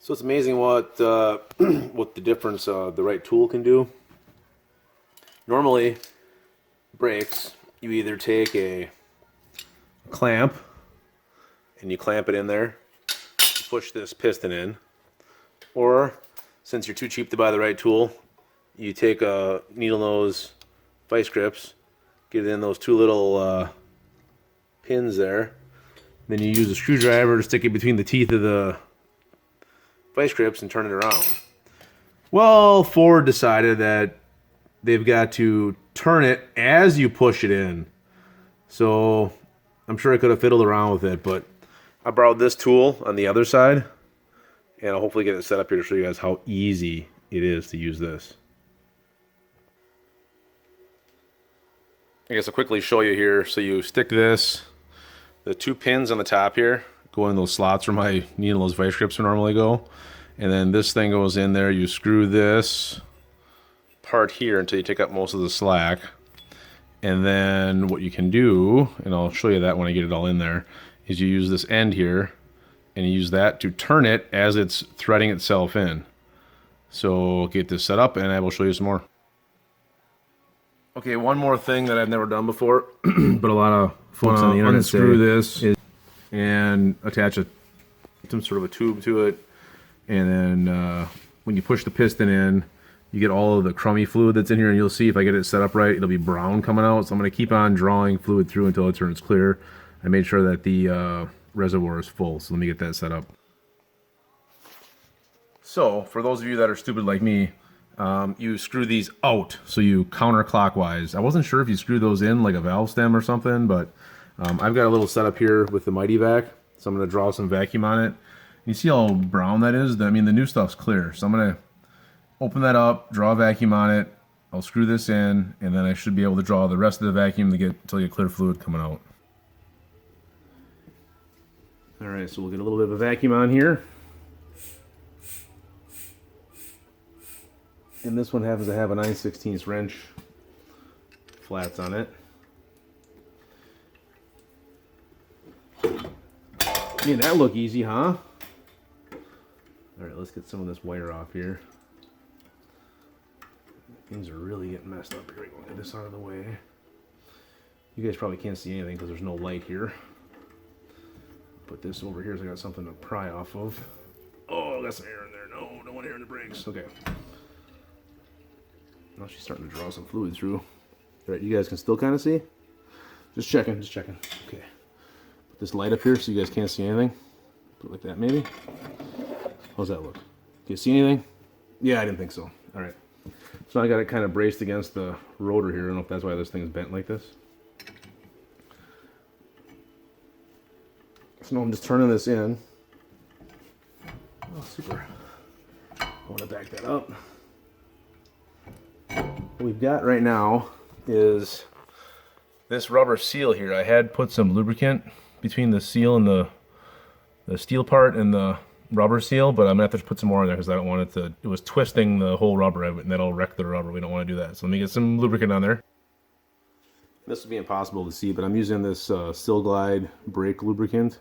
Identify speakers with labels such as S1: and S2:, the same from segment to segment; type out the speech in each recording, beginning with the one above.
S1: So it's amazing what what the difference the right tool can do. Normally, brakes, you either take a clamp and you clamp it in there, push this piston in, or since you're too cheap to buy the right tool, you take a needle nose vice grips, get it in those two little pins there, then you use a screwdriver to stick it between the teeth of the vice grips and turn it around. Well, Ford decided that they've got to turn it as you push it in. So I'm sure I could have fiddled around with it, but I borrowed this tool on the other side, and I'll hopefully get it set up here to show you guys how easy it is to use this. I guess I'll quickly show you here. So you stick this, the two pins on the top here go in those slots where my needle nose vice grips would normally go. And then this thing goes in there. You screw this part here until you take up most of the slack. And then what you can do, and I'll show you that when I get it all in there, is you use this end here and you use that to turn it as it's threading itself in. So get this set up and I will show you some more. Okay, one more thing that I've never done before, but a lot of folks on the internet unscrew this and attach some sort of a tube to it. And then when you push the piston in, you get all of the crummy fluid that's in here, and you'll see if I get it set up right, it'll be brown coming out. So I'm going to keep on drawing fluid through until it turns clear. I made sure that the reservoir is full, so let me get that set up. So for those of you that are stupid like me, you screw these out, so you counterclockwise. I wasn't sure if you screw those in like a valve stem or something, but I've got a little setup here with the Mighty Vac, so I'm going to draw some vacuum on it. You see how brown that is? I mean, the new stuff's clear, so I'm going to open that up, draw a vacuum on it. I'll screw this in, and then I should be able to draw the rest of the vacuum to get until you get clear fluid coming out. All right, so we'll get a little bit of a vacuum on here. And this one happens to have a 9/16 wrench flats on it. Man, that look easy, huh? All right, let's get some of this wire off here. Things are really getting messed up. Here we go. Get this out of the way. You guys probably can't see anything because there's no light here. Put this over here so I got something to pry off of. Oh, I got some air in there. No, don't want air in the brakes. Okay. Now she's starting to draw some fluid through. All right, you guys can still kind of see? Just checking, just checking. Okay. Put this light up here so you guys can't see anything. Put it like that, maybe. How's that look? Can you see anything? Yeah, I didn't think so. All right. So I got it kind of braced against the rotor here. I don't know if that's why this thing's bent like this. So now I'm just turning this in. Oh, super. I want to back that up. What we've got right now is this rubber seal here. I had put some lubricant between the seal and the steel part and the rubber seal, but I'm gonna have to put some more in there because I don't want it to, it was twisting the whole rubber and that'll wreck the rubber. We don't want to do that. So let me get some lubricant on there. This would be impossible to see, but I'm using this Sil Glide brake lubricant,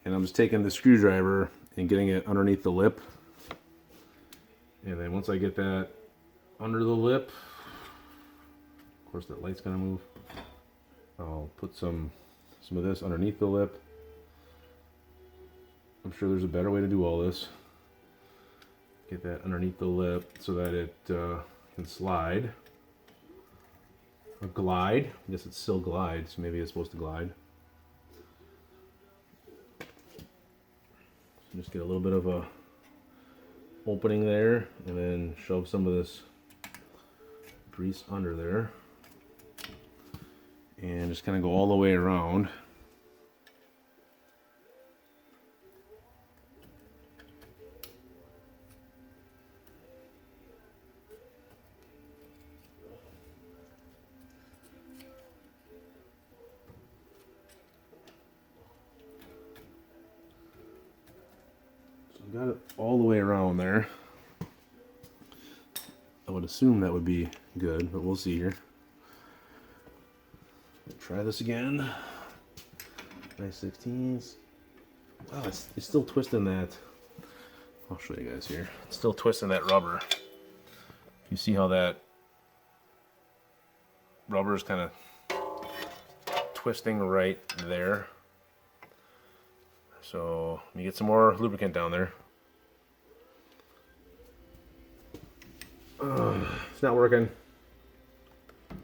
S1: and I'm just taking the screwdriver and getting it underneath the lip. And then once I get that under the lip, of course that light's gonna move, I'll put some of this underneath the lip. I'm sure there's a better way to do all this. Get that underneath the lip so that it can slide. Or glide. I guess it's still glide, so maybe it's supposed to glide. So just get a little bit of a opening there and then shove some of this grease under there. And just kind of go all the way around. Got it all the way around there. I would assume that would be good, but we'll see here. Try this again. 9/16. Oh, it's still twisting that I'll show you guys here. It's still twisting that rubber. You see how that rubber is kind of twisting right there. So let me get some more lubricant down there. It's not working. I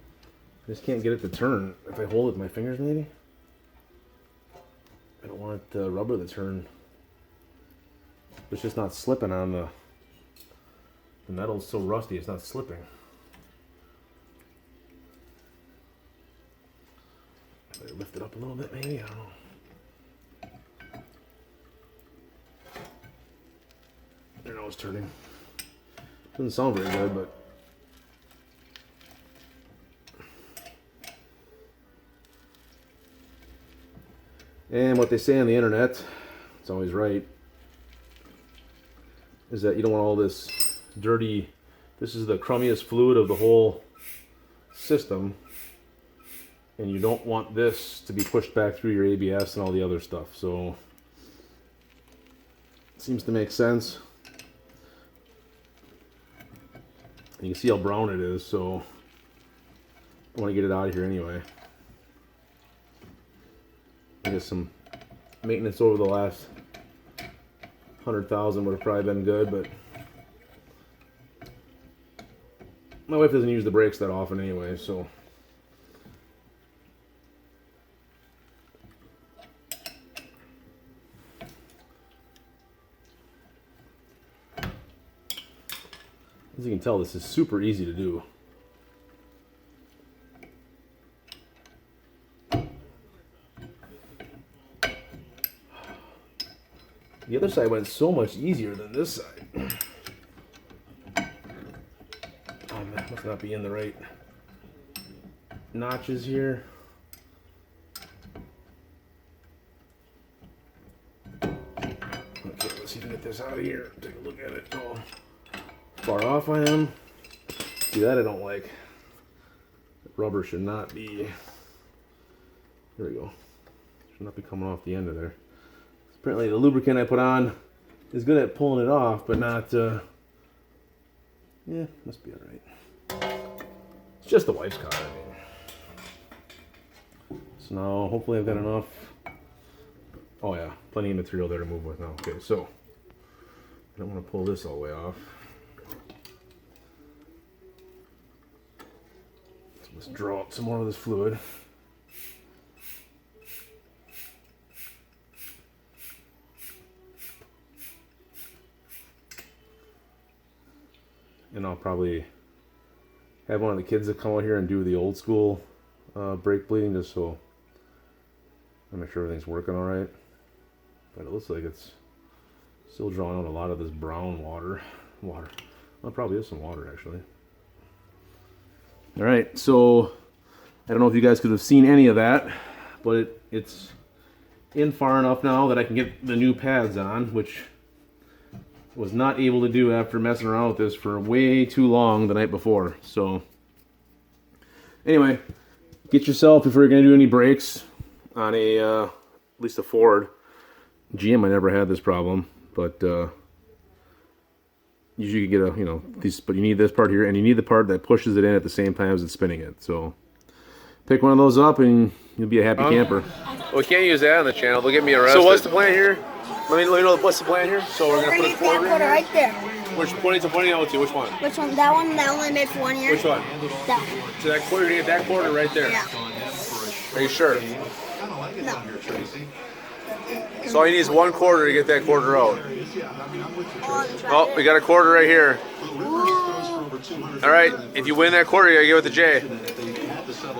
S1: just can't get it to turn. If I hold it with my fingers, maybe? I don't want the rubber to turn. It's just not slipping on the metal's so rusty, it's not slipping. Better lift it up a little bit, maybe? I don't know. There, now it's turning. Doesn't sound very good, but and what they say on the internet, it's always right, is that you don't want all this dirty, this is the crummiest fluid of the whole system, and you don't want this to be pushed back through your ABS and all the other stuff. So it seems to make sense. You can see how brown it is, so I want to get it out of here anyway. I guess some maintenance over the last 100,000 would have probably been good, but my wife doesn't use the brakes that often anyway, so as you can tell, this is super easy to do. The other side went so much easier than this side. Oh, that must not be in the right notches here. Okay, let's see if we can get this out of here. Take a look at it. Oh, far off I am. See, that I don't like. The rubber should not be. There we go. Should not be coming off the end of there. Apparently the lubricant I put on is good at pulling it off, but not, yeah, must be alright. It's just the wife's car, I mean. So now, hopefully I've got enough. Oh yeah, plenty of material there to move with now. Okay, so, I don't want to pull this all the way off. So let's draw out some more of this fluid. And I'll probably have one of the kids that come out here and do the old school brake bleeding, just so I make sure everything's working all right. But it looks like it's still drawing out a lot of this brown water. Well, it probably is some water actually. All right, so I don't know if you guys could have seen any of that, but it's in far enough now that I can get the new pads on, which was not able to do after messing around with this for way too long the night before. So anyway, get yourself, if you're going to do any brakes on a at least a Ford. GM, I never had this problem, but usually you get a, you know, these, but you need this part here, and you need the part that pushes it in at the same time as it's spinning it. So pick one of those up and you'll be a happy camper.
S2: Well, we can't use that on the channel. They'll get me arrested.
S1: So what's the plan here? Let me know what's the plan here. So we're gonna put a quarter in
S3: right there.
S1: Which pointing out to which one?
S3: Which one? That one. That one I made for 1 year.
S1: Which one?
S3: That one.
S1: So that quarter, you get that quarter right there.
S3: Yeah.
S1: Are you sure?
S3: No.
S1: So all you need is 1 quarter to get that quarter out. Oh, we got a quarter right here. All right, if you win that quarter, you gotta give it to Jay.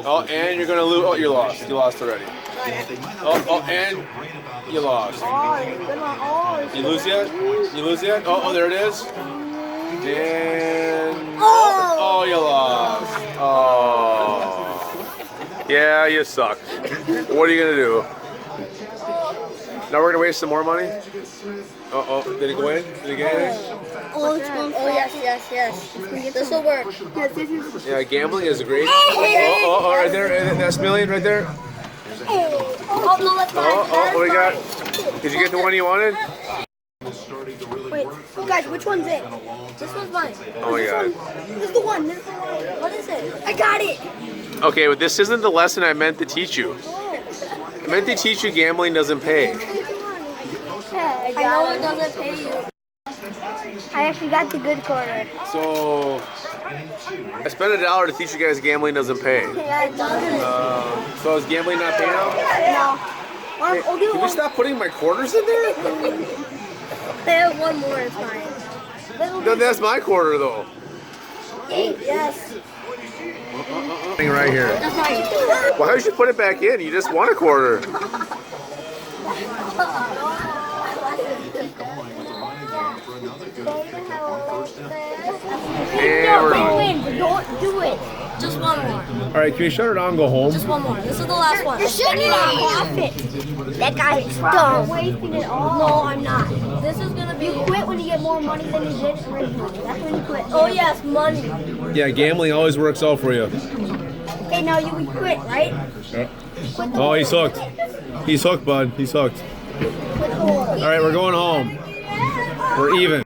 S1: Oh, and you're gonna lose. Oh, you lost. You lost already. Oh, and you lost. You lose yet? You lose yet? Oh, there it is. And oh, you lost. Oh, yeah, you suck. What are you gonna do? Now we're gonna waste some more money. Oh, did it go in? Did it get in?
S3: Oh, yes. This will work.
S1: Yeah, gambling is great. Oh, right there. That's million right there.
S3: Oh, no, that's mine.
S1: Oh, what do we got? Did you get the one you wanted?
S3: Wait, guys, which one's it? This one's mine.
S2: Oh my god.
S3: This is the one. This is the one. What is it? I got it.
S2: Okay, but this isn't the lesson I meant to teach you. I meant to teach you gambling doesn't pay.
S3: I know it doesn't pay you. I actually got the good quarter.
S2: So I spent $1 to teach you guys gambling doesn't pay.
S3: Yeah, it doesn't.
S2: So is gambling not paying out?
S3: No. I'll do
S2: Can we stop putting my quarters in there?
S3: They have one more, it's fine.
S2: No, that's my quarter though.
S3: Yes.
S2: Thing right here.
S3: That's mine.
S2: Why would you put it back in? You just won a quarter. And we're on.
S3: Don't do it. Just one more.
S1: All right, can you shut her down and go home?
S3: Just one more. This is the last one. You're shutting off it. That guy is dumb. Wasting it all. No, I'm not. This is gonna be. You quit when you get more money than you did originally. That's when you quit. Oh yes, money.
S1: Yeah, gambling always works out for you.
S3: Okay, now you would quit, right?
S1: Yeah. Oh, he's hooked. He's hooked, bud. He's hooked.
S3: Quit the whole.
S1: All right, we're going home. We're even.